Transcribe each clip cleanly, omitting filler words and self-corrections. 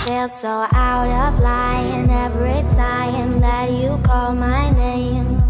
feel so out of line every time that you call my name.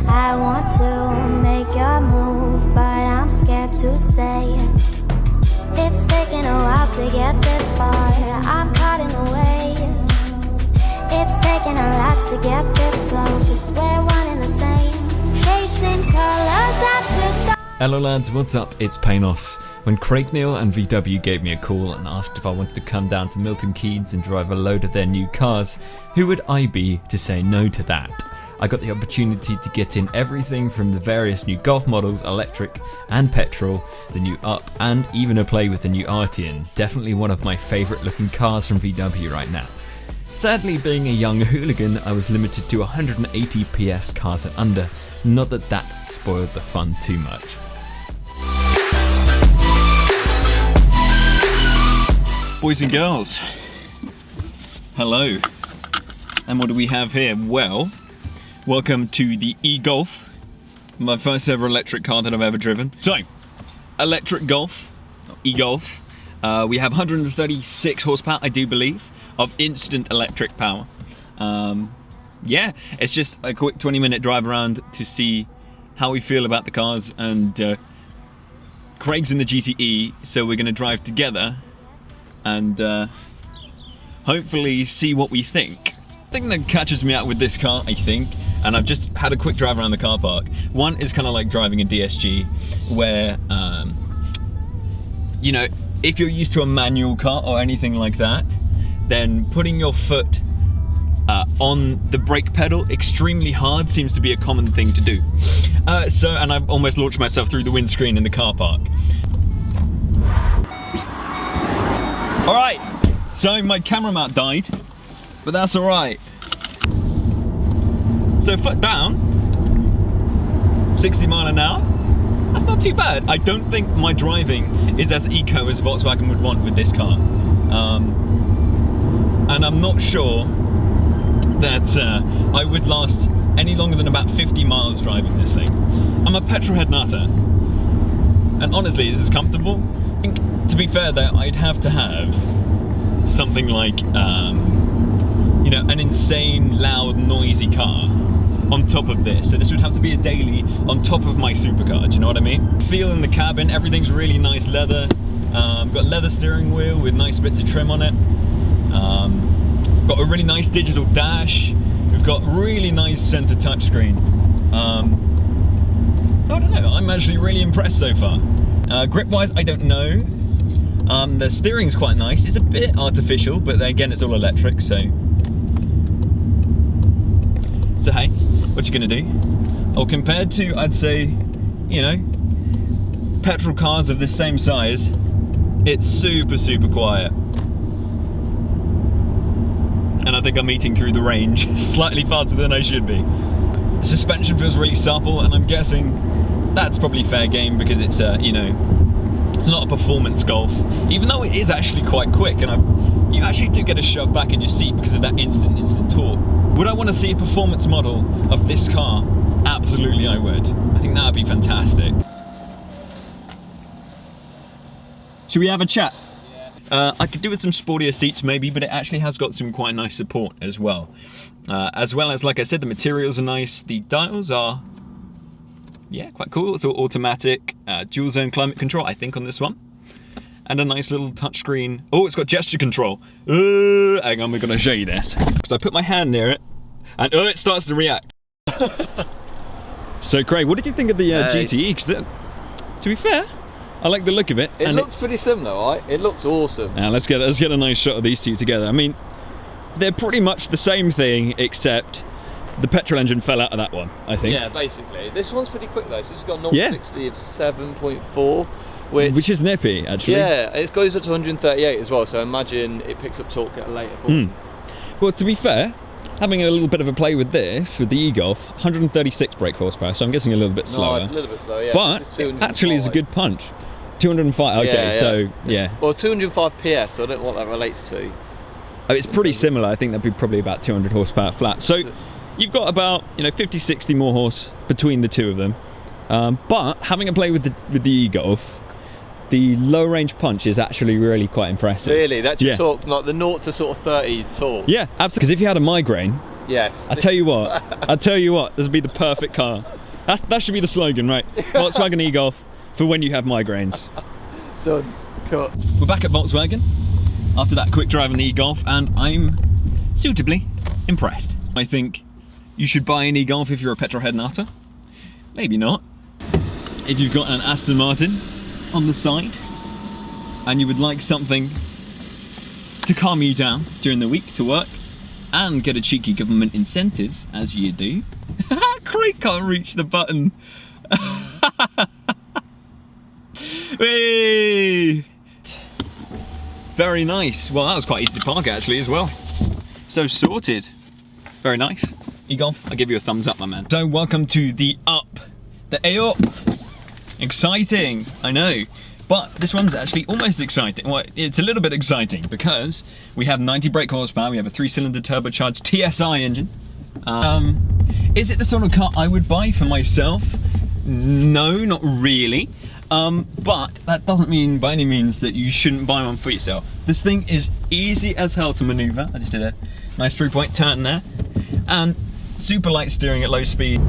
I want to make your move, but I'm scared to say it. It's taken a while to get this far, I'm caught in the way. It's taken a lot to get this close, we're one and the same, chasing colors after dark. Hello lads, what's up? It's Paynos. When Craig Neal and VW gave me a call and asked if I wanted to come down to Milton Keynes and drive a load of their new cars, who would I be to say no to that? I got the opportunity to get in everything from the various new Golf models, electric and petrol, the new Up, and even a play with the new Arteon. Definitely one of my favourite looking cars from VW right now. Sadly, being a young hooligan, I was limited to 180 PS cars and under. Not that that spoiled the fun too much. Boys and girls, hello. And what do we have here? Well, welcome to the E-Golf, my first ever electric car that I've ever driven. So, electric Golf, E-Golf. We have 136 horsepower, I do believe, of instant electric power. Yeah, it's just a quick 20-minute drive around to see how we feel about the cars. And Craig's in the GTE, so we're going to drive together and hopefully see what we think. The thing that catches me out with this car, I think, and I've just had a quick drive around the car park. One is kind of like driving a DSG, where, you know, if you're used to a manual car or anything like that, then putting your foot on the brake pedal extremely hard seems to be a common thing to do. And I've almost launched myself through the windscreen in the car park. All right, so my camera mount died, but that's all right. So foot down, 60 mile an hour, that's not too bad. I don't think my driving is as eco as Volkswagen would want with this car. And I'm not sure that I would last any longer than about 50 miles driving this thing. I'm a petrol head nutter, and honestly, this is comfortable. I think, to be fair though, I'd have to have something like, you know, an insane, loud, noisy car on top of this. So this would have to be a daily on top of my supercar, do you know what I mean? Feel in the cabin, everything's really nice leather. Got leather steering wheel with nice bits of trim on it. Got a really nice digital dash. We've got really nice center touchscreen. So I don't know, I'm actually really impressed so far. Grip-wise, I don't know. The steering's quite nice. It's a bit artificial, but again, it's all electric, so hey, what you gonna do? Oh, compared to, I'd say, you know, petrol cars of this same size, it's super, super quiet. And I think I'm eating through the range slightly faster than I should be. The suspension feels really supple, and I'm guessing that's probably fair game because it's, you know, it's not a performance Golf, even though it is actually quite quick, and you actually do get a shove back in your seat because of that instant torque. Would I want to see a performance model of this car? Absolutely I would. I think that would be fantastic. Should we have a chat? Yeah. I could do with some sportier seats maybe, but it actually has got some quite nice support as well. As well as, like I said, the materials are nice. The dials are, yeah, quite cool. It's all automatic, dual zone climate control, I think, on this one. And a nice little touchscreen. Oh, it's got gesture control. Hang on, we're gonna show you this. Because I put my hand near it, and it starts to react. So Craig, what did you think of the GTE? Because to be fair, I like the look of it. It looks pretty similar, right? It looks awesome. Now let's get a nice shot of these two together. I mean, they're pretty much the same thing, except the petrol engine fell out of that one, I think. Yeah, basically. This one's pretty quick though. So it's got 0-60 of 7.4. Which is nippy, actually. Yeah, it goes up to 138 as well, so imagine it picks up torque at a later point. Well, to be fair, having a little bit of a play with this, with the E-Golf, 136 brake horsepower, so I'm guessing a little bit slower. No, it's a little bit slower, yeah. But it actually is a good punch. 205, okay, yeah. So, yeah. Well, 205 PS, so I don't know what that relates to. Oh, it's pretty similar. I think that'd be probably about 200 horsepower flat. So, you've got about, you know, 50, 60 more horse between the two of them. But having a play with the E-Golf, the low range punch is actually really quite impressive. Really? That you talk like the 0 to sort of 30 talk? Yeah, absolutely. Because if you had a migraine, yes. I tell you what, this would be the perfect car. That should be the slogan, right? Volkswagen E-Golf for when you have migraines. Done. Cut. We're back at Volkswagen after that quick drive on the E-Golf, and I'm suitably impressed. I think you should buy an E-Golf if you're a petrol head nutter. Maybe not. If you've got an Aston Martin on the side and you would like something to calm you down during the week to work and get a cheeky government incentive, as you do. Craig can't reach the button. Hey! Very nice. Well, that was quite easy to park actually as well. So sorted. Very nice. E-Golf, I'll give you a thumbs up, my man. So welcome to the up. The A-up. Exciting, I know. But this one's actually almost exciting. Well, it's a little bit exciting because we have 90 brake horsepower, we have a 3-cylinder turbocharged TSI engine. Is it the sort of car I would buy for myself? No, not really. But that doesn't mean by any means that you shouldn't buy one for yourself. This thing is easy as hell to maneuver. I just did a nice 3-point turn there. And super light steering at low speed.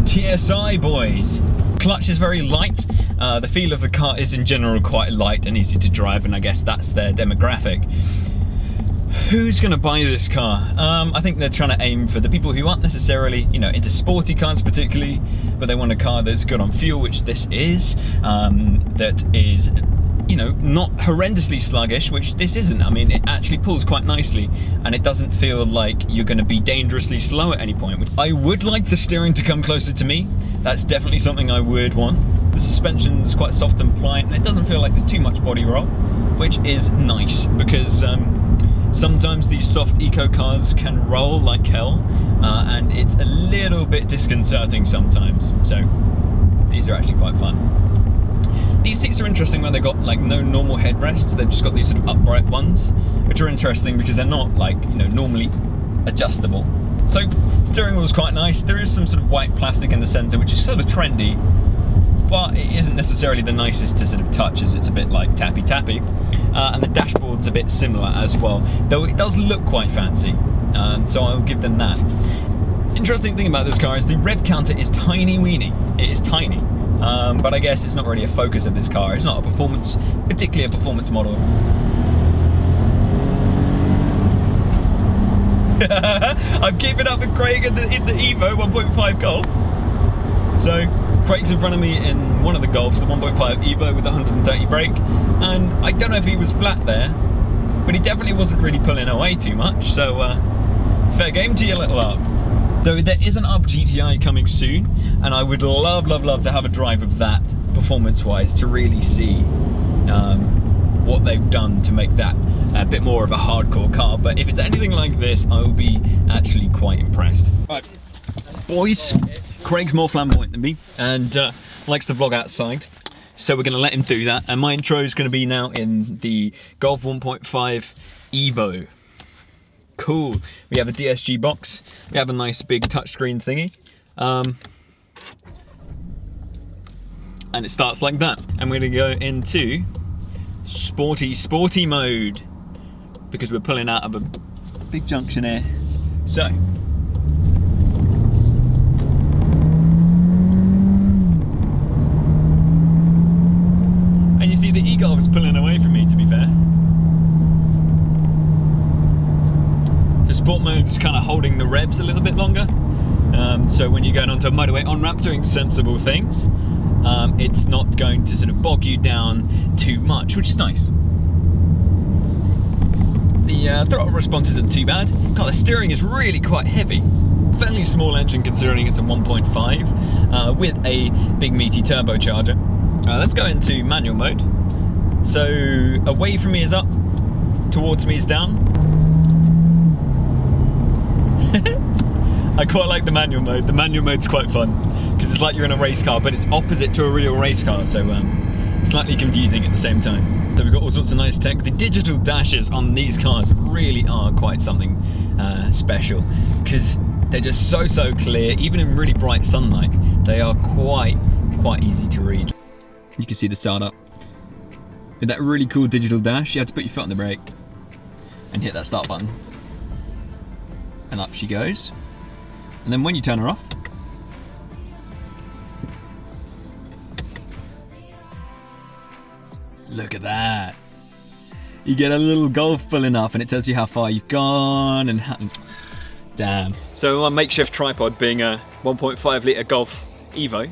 TSI boys. Clutch is very light. The feel of the car is in general quite light and easy to drive, and I guess that's their demographic. Who's gonna buy this car? I think they're trying to aim for the people who aren't necessarily, you know, into sporty cars particularly, but they want a car that's good on fuel, which this is, that is, you know, not horrendously sluggish, which this isn't. I mean, it actually pulls quite nicely, and it doesn't feel like you're gonna be dangerously slow at any point. I would like the steering to come closer to me. That's definitely something I would want. The suspension's quite soft and pliant, and it doesn't feel like there's too much body roll, which is nice, because sometimes these soft eco cars can roll like hell, and it's a little bit disconcerting sometimes. So these are actually quite fun. These seats are interesting where they've got like no normal headrests, they've just got these sort of upright ones, which are interesting because they're not like, you know, normally adjustable. So steering wheel's quite nice. There is some sort of white plastic in the center, which is sort of trendy, but it isn't necessarily the nicest to sort of touch, as it's a bit like tappy. And the dashboard's a bit similar as well, though it does look quite fancy, so I'll give them that. Interesting thing about this car is the rev counter is tiny weeny. It is tiny, but I guess it's not really a focus of this car. It's not a performance, particularly a performance model. I'm keeping up with Craig in the Evo 1.5 Golf. So Craig's in front of me in one of the Golfs, the 1.5 Evo with 130 brake, and I don't know if he was flat there, but he definitely wasn't really pulling away too much, so fair game to you, little up. Though there is an up GTI coming soon, and I would love to have a drive of that performance-wise to really see what they've done to make that a bit more of a hardcore car. But if it's anything like this, I will be actually quite impressed. Right, boys, Craig's more flamboyant than me and likes to vlog outside, so we're going to let him do that. And my intro is going to be now in the Golf 1.5 Evo. Cool. We have a DSG box. We have a nice big touchscreen thingy. And it starts like that. And we're going to go into sporty mode because we're pulling out of a big junction here. So, and you see the E-Golf is pulling away from me, to be fair. So sport mode's kind of holding the revs a little bit longer. So when you're going onto a motorway on-ramp doing sensible things, it's not going to sort of bog you down too much, which is nice. The throttle response isn't too bad. God, the steering is really quite heavy. Fairly small engine considering it's a 1.5 with a big meaty turbocharger. Let's go into manual mode. So away from me is up, towards me is down. I quite like the manual mode. The manual mode's quite fun because it's like you're in a race car, but it's opposite to a real race car, so slightly confusing at the same time. So we've got all sorts of nice tech. The digital dashes on these cars really are quite something special, because They're just so clear. Even in really bright sunlight, they are quite easy to read. You can see the startup. With that really cool digital dash, you have to put your foot on the brake and hit that start button. And up she goes. And then when you turn her off, look at that. You get a little Golf pulling up and it tells you how far you've gone and how... Damn. So my makeshift tripod being a 1.5 litre Golf Evo.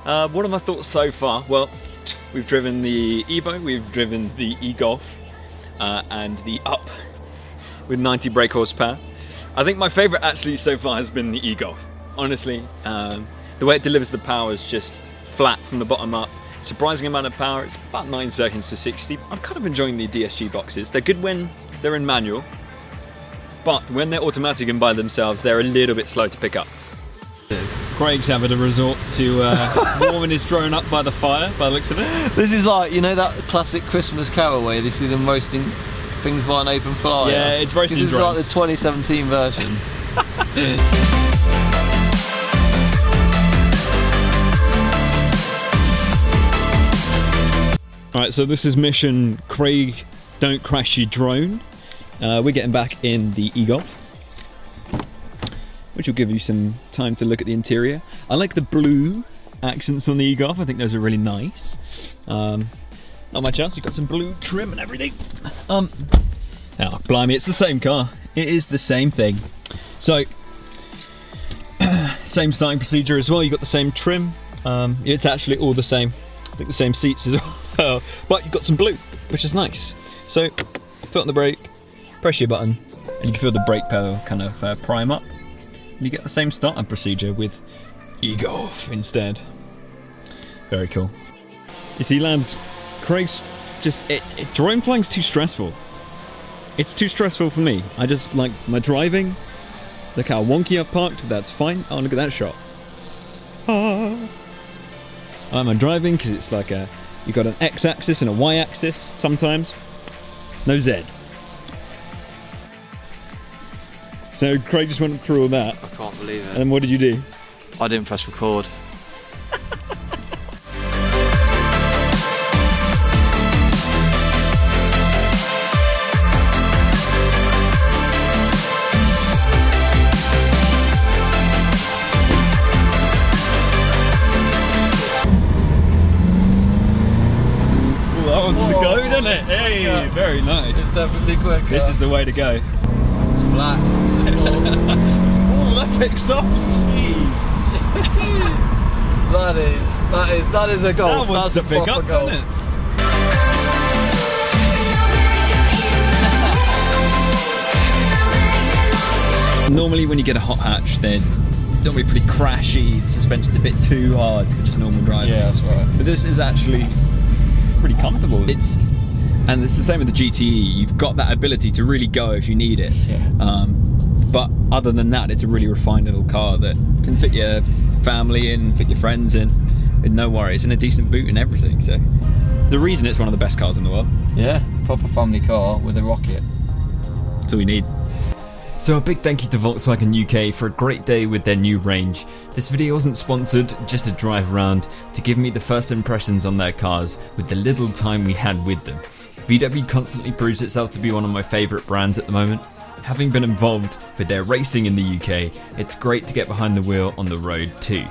What are my thoughts so far? Well, we've driven the Evo, we've driven the E-Golf, and the Up with 90 brake horsepower. I think my favourite actually so far has been the E-Golf. Honestly, the way it delivers the power is just flat from the bottom up. Surprising amount of power, it's about 9 seconds to 60. I'm kind of enjoying the DSG boxes. They're good when they're in manual, but when they're automatic and by themselves, they're a little bit slow to pick up. Craig's having a resort to warming his drone up by the fire, by the looks of it. This is like, you know that classic Christmas Carol where they see them roasting things by an open fire? Yeah, it's roasting drones. This is drones. like the 2017 version. Alright, so this is mission Craig, don't crash your drone. We're getting back in the E-Golf, which will give you some time to look at the interior. I like the blue accents on the E-Golf. I think those are really nice. Not much else. You've got some blue trim and everything. Oh, blimey, it's the same car. It is the same thing. So, same starting procedure as well. You've got the same trim. It's actually all the same. I think the same seats as well. But you've got some blue, which is nice. So, foot on the brake, press your button, and you can feel the brake pedal kind of prime up. You get the same startup procedure with E-Golf instead. Very cool. You see, lads, Craig's just... drone flying's too stressful. It's too stressful for me. I just like my driving. Look how wonky I've parked. That's fine. Oh, look at that shot. I like my driving because it's like a... You've got an X-axis and a Y-axis sometimes. No Z. So Craig just went through all that. I can't believe it. And then what did you do? I didn't press record. Well, that one's the go, doesn't it? Hey, yeah. Very nice. It's definitely quicker. This is the way to go. It's flat. Oh, that picks up. that is a Golf. That one's That's a pick up, Golf. isn't it? Normally when you get a hot hatch, they're normally pretty crashy, the suspension's a bit too hard for just normal driving. Yeah, that's right. But this is actually pretty comfortable. And it's the same with the GTE, you've got that ability to really go if you need it. Yeah. But other than that, it's a really refined little car that can fit your family in, fit your friends in, with no worries, and a decent boot and everything. So there's a reason it's one of the best cars in the world. Yeah, proper family car with a rocket. That's all you need. So a big thank you to Volkswagen UK for a great day with their new range. This video wasn't sponsored, just a drive around to give me the first impressions on their cars with the little time we had with them. VW constantly proves itself to be one of my favourite brands at the moment. Having been involved with their racing in the UK, it's great to get behind the wheel on the road too.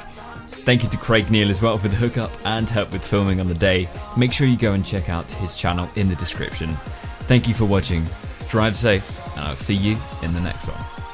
Thank you to Craig Neal as well for the hookup and help with filming on the day. Make sure you go and check out his channel in the description. Thank you for watching, drive safe, and I'll see you in the next one.